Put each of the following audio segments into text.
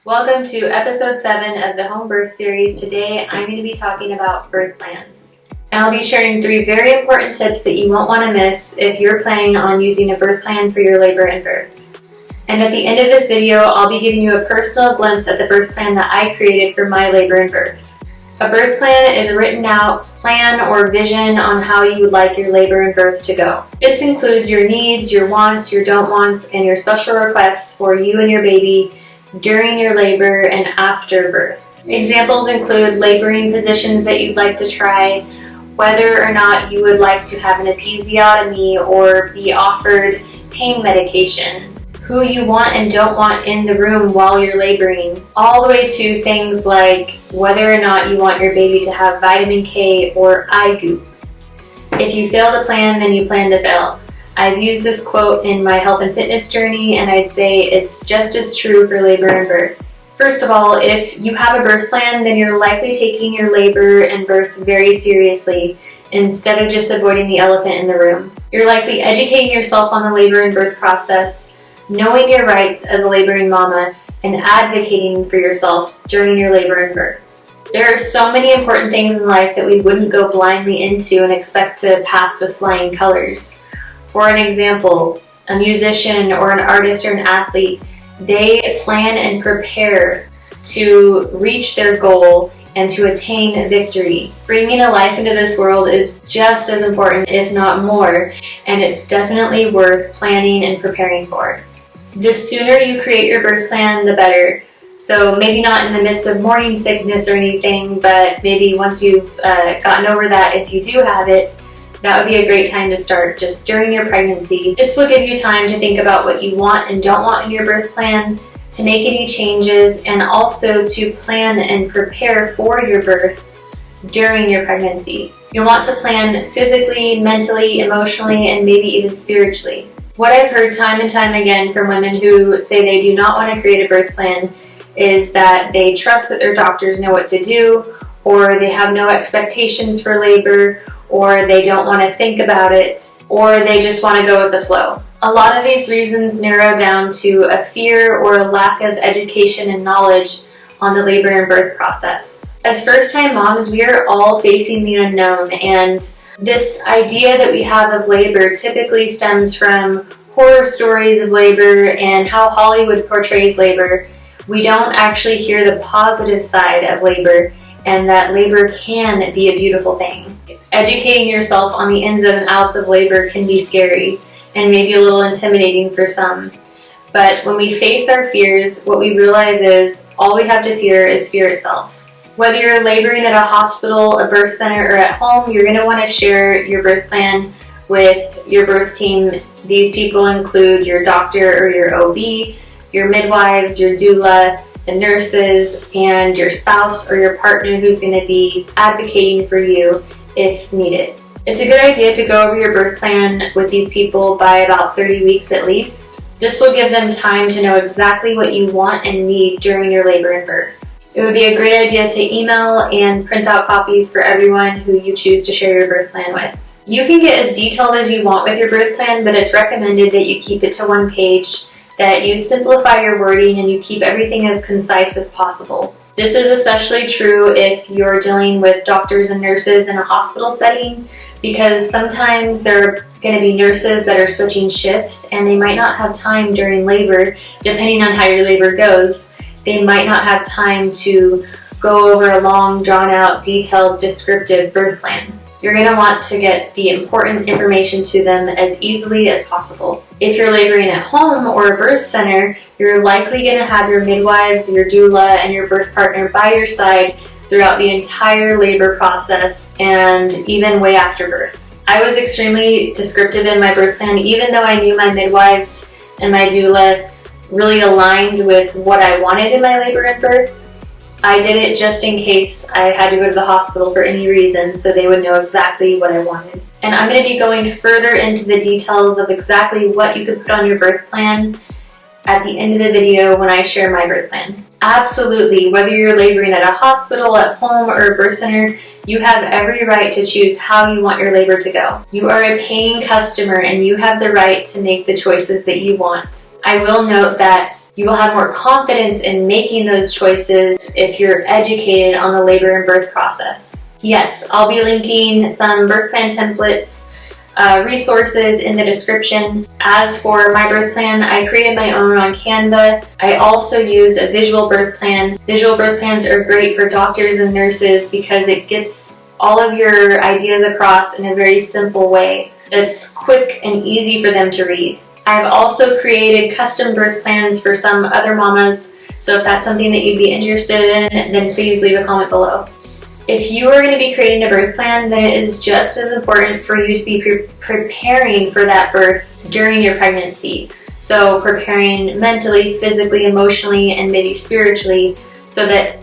Welcome to episode 7 of the home birth series. Today I'm going to be talking about birth plans. And I'll be sharing 3 very important tips that you won't want to miss if you're planning on using a birth plan for your labor and birth. And at the end of this video, I'll be giving you a personal glimpse at the birth plan that I created for my labor and birth. A birth plan is a written out plan or vision on how you would like your labor and birth to go. This includes your needs, your wants, your don't wants, and your special requests for you and your baby during your labor and after birth. Examples include laboring positions that you'd like to try, whether or not you would like to have an episiotomy or be offered pain medication, who you want and don't want in the room while you're laboring, all the way to things like whether or not you want your baby to have vitamin K or eye goop. If you fail to plan, then you plan to fail. I've used this quote in my health and fitness journey, and I'd say it's just as true for labor and birth. First of all, if you have a birth plan, then you're likely taking your labor and birth very seriously instead of just avoiding the elephant in the room. You're likely educating yourself on the labor and birth process, knowing your rights as a laboring mama, and advocating for yourself during your labor and birth. There are so many important things in life that we wouldn't go blindly into and expect to pass with flying colors. For an example, a musician or an artist or an athlete, they plan and prepare to reach their goal and to attain victory. Bringing a life into this world is just as important, if not more, and it's definitely worth planning and preparing for. The sooner you create your birth plan, the better. So maybe not in the midst of morning sickness or anything, but maybe once you've gotten over that, if you do have it, that would be a great time to start just during your pregnancy. This will give you time to think about what you want and don't want in your birth plan, to make any changes, and also to plan and prepare for your birth during your pregnancy. You'll want to plan physically, mentally, emotionally, and maybe even spiritually. What I've heard time and time again from women who say they do not want to create a birth plan is that they trust that their doctors know what to do, or they have no expectations for labor, or they don't want to think about it, or they just want to go with the flow. A lot of these reasons narrow down to a fear or a lack of education and knowledge on the labor and birth process. As first-time moms, we are all facing the unknown, and this idea that we have of labor typically stems from horror stories of labor and how Hollywood portrays labor. We don't actually hear the positive side of labor, and that labor can be a beautiful thing. Educating yourself on the ins and outs of labor can be scary and maybe a little intimidating for some. But when we face our fears, what we realize is all we have to fear is fear itself. Whether you're laboring at a hospital, a birth center, or at home, you're going to want to share your birth plan with your birth team. These people include your doctor or your OB, your midwives, your doula, the nurses, and your spouse or your partner who's going to be advocating for you if needed. It's a good idea to go over your birth plan with these people by about 30 weeks at least. This will give them time to know exactly what you want and need during your labor and birth. It would be a great idea to email and print out copies for everyone who you choose to share your birth plan with. You can get as detailed as you want with your birth plan, but it's recommended that you keep it to 1 page, that you simplify your wording, and you keep everything as concise as possible. This is especially true if you're dealing with doctors and nurses in a hospital setting, because sometimes there are going to be nurses that are switching shifts and they might not have time during labor, depending on how your labor goes. They might not have time to go over a long, drawn-out, detailed, descriptive birth plan. You're going to want to get the important information to them as easily as possible. If you're laboring at home or a birth center, you're likely going to have your midwives, your doula, and your birth partner by your side throughout the entire labor process and even way after birth. I was extremely descriptive in my birth plan, even though I knew my midwives and my doula really aligned with what I wanted in my labor and birth. I did it just in case I had to go to the hospital for any reason, so they would know exactly what I wanted. And I'm going to be going further into the details of exactly what you could put on your birth plan at the end of the video when I share my birth plan. Absolutely, whether you're laboring at a hospital, at home, or a birth center, you have every right to choose how you want your labor to go. You are a paying customer and you have the right to make the choices that you want. I will note that you will have more confidence in making those choices if you're educated on the labor and birth process. Yes, I'll be linking some birth plan templates, resources in the description. As for my birth plan, I created my own on Canva. I also use a visual birth plan. Visual birth plans are great for doctors and nurses because it gets all of your ideas across in a very simple way that's quick and easy for them to read. I've also created custom birth plans for some other mamas, so if that's something that you'd be interested in, then please leave a comment below. If you are going to be creating a birth plan, then it is just as important for you to be preparing for that birth during your pregnancy. So preparing mentally, physically, emotionally, and maybe spiritually so that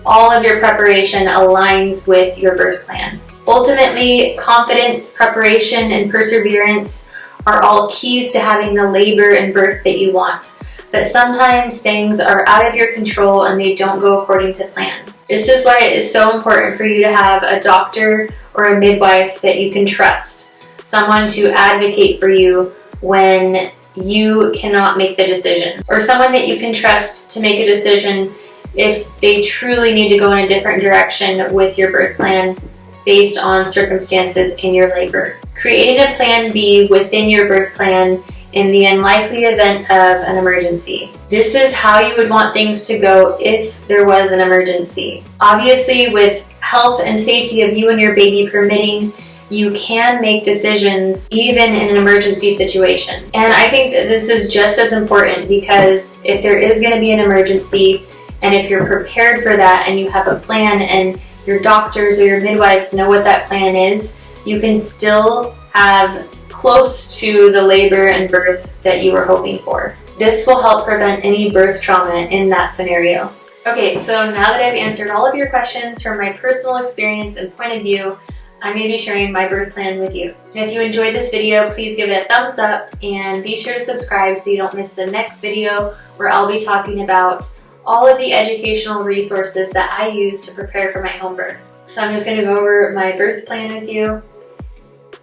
all of your preparation aligns with your birth plan. Ultimately, confidence, preparation, and perseverance are all keys to having the labor and birth that you want. But sometimes things are out of your control and they don't go according to plan. This is why it is so important for you to have a doctor or a midwife that you can trust, someone to advocate for you when you cannot make the decision, or someone that you can trust to make a decision if they truly need to go in a different direction with your birth plan based on circumstances in your labor. Creating a plan B within your birth plan in the unlikely event of an emergency. This is how you would want things to go if there was an emergency. Obviously, with health and safety of you and your baby permitting, you can make decisions even in an emergency situation. And I think that this is just as important because if there is going to be an emergency, and if you're prepared for that and you have a plan and your doctors or your midwives know what that plan is, you can still have close to the labor and birth that you were hoping for. This will help prevent any birth trauma in that scenario. Okay, so now that I've answered all of your questions from my personal experience and point of view, I'm going to be sharing my birth plan with you. And if you enjoyed this video, please give it a thumbs up and be sure to subscribe so you don't miss the next video where I'll be talking about all of the educational resources that I use to prepare for my home birth. So I'm just going to go over my birth plan with you.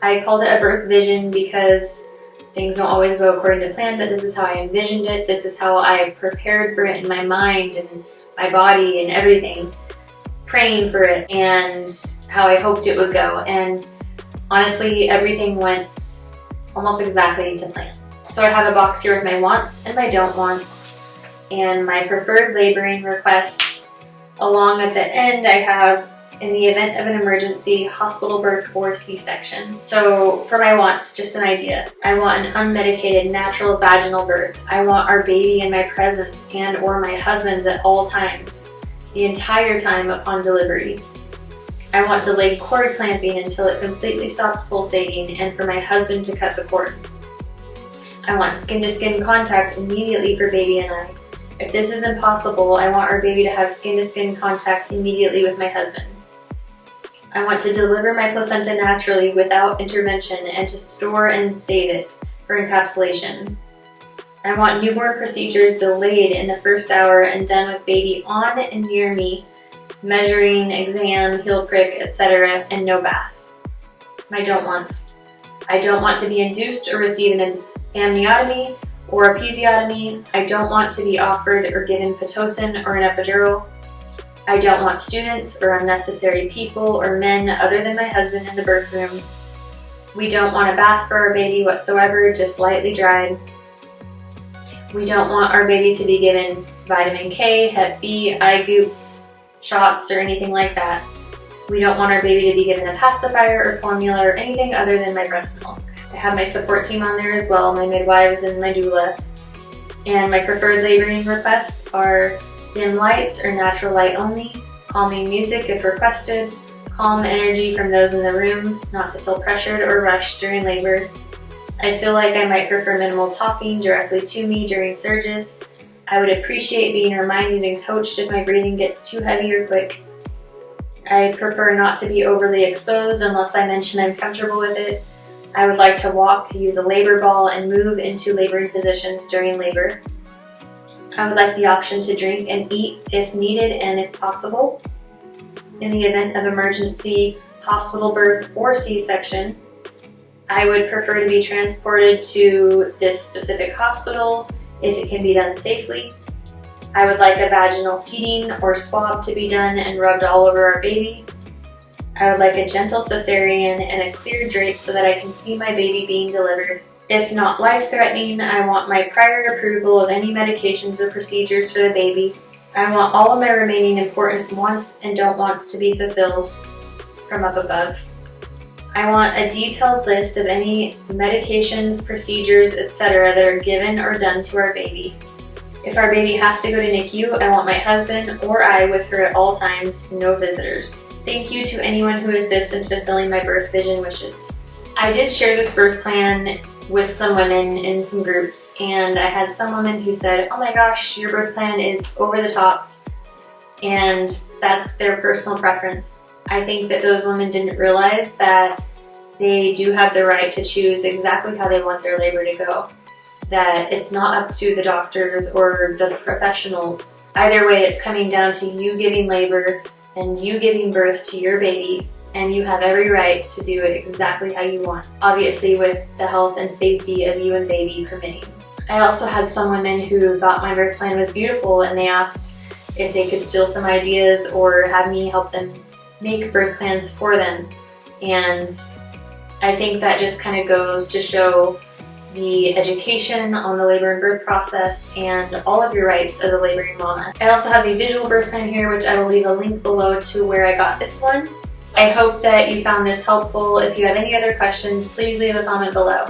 I called it a birth vision because things don't always go according to plan, but this is how I envisioned it. This is how I prepared for it in my mind and my body and everything, praying for it and how I hoped it would go. And honestly, everything went almost exactly to plan. So I have a box here with my wants and my don't wants and my preferred laboring requests. Along at the end, I have, in the event of an emergency, hospital birth or C-section. So for my wants, just an idea. I want an unmedicated natural vaginal birth. I want our baby in my presence and or my husband's at all times, the entire time upon delivery. I want delayed cord clamping until it completely stops pulsating and for my husband to cut the cord. I want skin-to-skin contact immediately for baby and I. If this is impossible, I want our baby to have skin-to-skin contact immediately with my husband. I want to deliver my placenta naturally without intervention and to store and save it for encapsulation. I want newborn procedures delayed in the first hour and done with baby on and near me, measuring, exam, heel prick, etc., and no bath. My don't wants. I don't want to be induced or receive an amniotomy or episiotomy. I don't want to be offered or given Pitocin or an epidural. I don't want students or unnecessary people or men other than my husband in the birth room. We don't want a bath for our baby whatsoever, just lightly dried. We don't want our baby to be given vitamin K, Hep B, iGoop, shots, or anything like that. We don't want our baby to be given a pacifier or formula or anything other than my breast milk. I have my support team on there as well, my midwives and my doula. And my preferred laboring requests are dim lights or natural light only, calming music if requested, calm energy from those in the room, not to feel pressured or rushed during labor. I feel like I might prefer minimal talking directly to me during surges. I would appreciate being reminded and coached if my breathing gets too heavy or quick. I prefer not to be overly exposed unless I mention I'm comfortable with it. I would like to walk, use a labor ball, and move into laboring positions during labor. I would like the option to drink and eat if needed and if possible. In the event of emergency, hospital birth, or C-section, I would prefer to be transported to this specific hospital if it can be done safely. I would like a vaginal seeding or swab to be done and rubbed all over our baby. I would like a gentle cesarean and a clear drape so that I can see my baby being delivered. If not life-threatening, I want my prior approval of any medications or procedures for the baby. I want all of my remaining important wants and don't wants to be fulfilled from up above. I want a detailed list of any medications, procedures, etc. that are given or done to our baby. If our baby has to go to NICU, I want my husband or I with her at all times, no visitors. Thank you to anyone who assists in fulfilling my birth vision wishes. I did share this birth plan with some women in some groups, and I had some women who said, "Oh my gosh, your birth plan is over the top," and that's their personal preference. I think that those women didn't realize that they do have the right to choose exactly how they want their labor to go, that it's not up to the doctors or the professionals. Either way, it's coming down to you giving labor and you giving birth to your baby, and you have every right to do it exactly how you want, obviously with the health and safety of you and baby permitting. I also had some women who thought my birth plan was beautiful, and they asked if they could steal some ideas or have me help them make birth plans for them. And I think that just kind of goes to show the education on the labor and birth process and all of your rights as a laboring mama. I also have a visual birth plan here, which I will leave a link below to where I got this one. I hope that you found this helpful. If you have any other questions, please leave a comment below.